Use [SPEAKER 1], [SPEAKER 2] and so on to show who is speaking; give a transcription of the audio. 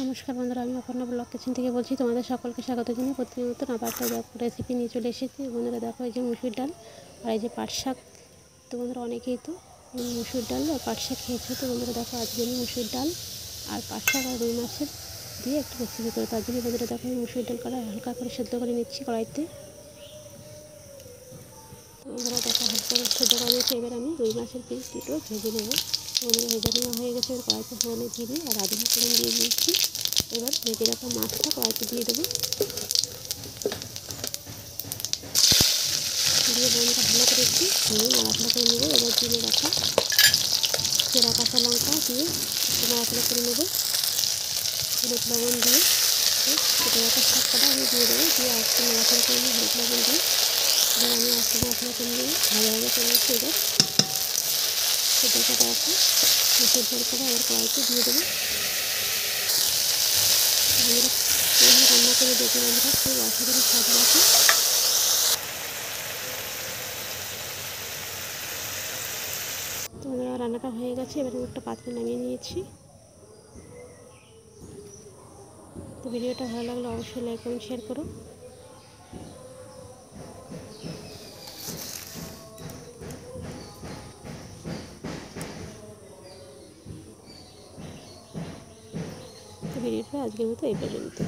[SPEAKER 1] নমস্কার বন্ধুরা, আমি অপর্ণা ব্লগ কিচেন থেকে বলছি। তোমাদের সকলকে স্বাগত জানিয়ে প্রতিদিনের মতন আবার একটা রেসিপি নিয়ে চলে এসেছি। বন্ধুরা দেখো, এই যে মুসুর ডাল আর এই যে পাট শাক। তো বন্ধুরা অনেকেই তো মুসুর ডাল আর পাট শাক খেয়েছো। তো বন্ধুরা দেখো, আজকে আমি মুসুর ডাল আর পাট শাক আর রুই মাছের দিয়ে একটা রেসিপি করে। তার জন্য বন্ধুরা দেখো, আমি মুসুর ডাল হালকা করে সেদ্ধ করে নিচ্ছি কড়াইতে। তো বন্ধুরা দেখো, হালকা করে সেদ্ধ করে নিয়েছি। এবার আমি রুই মাছের পিস দুটো ভেজে নেবো। বন্ধুরা ভেজে নেওয়া হয়ে গেছে। এবার কড়াইতে ফোড়নে জিরে আর আদা ফোড়ন দিয়ে দিয়েছি। এবার ভেজে রাখা মাছটা কড়াইতে দিয়ে দেবো। দিয়ে বন্ধুরা ভালো করে একটু নাড়াচাড়া করে নেবো। এবার দিয়ে রাখা চেরা কাঁচা লঙ্কা দিয়ে একটু নাড়াচাড়া করে নেবো। হলুদ লবণ দিয়ে কেটে রাখা শাকটা আমি দিয়ে দেবো। দিয়ে একটু নাড়াচাড়া করে নিই হলুদ লবণ দিয়ে। এবার আমি একটু নাড়াচাড়া করে নিয়ে ভাজা ভাজা করে নিচ্ছি। এবার সেটা কাটা রাখা মুসুর ডালটা আবার কড়াইতে দিয়ে দেবো। বন্ধুরা এইভাবে রান্না করে দেখে বন্ধুরা খুব অসাধারণ স্বাদ লাগে। তো বন্ধুরা রান্নাটা হয়ে গেছে। এবার আমি একটা পাত্রে নামিয়ে নিয়েছি। তো ভিডিওটা ভালো লাগলে অবশ্যই লাইক করুন, শেয়ার করো। তো ভিডিওটা আজকের মতো এই পর্যন্ত।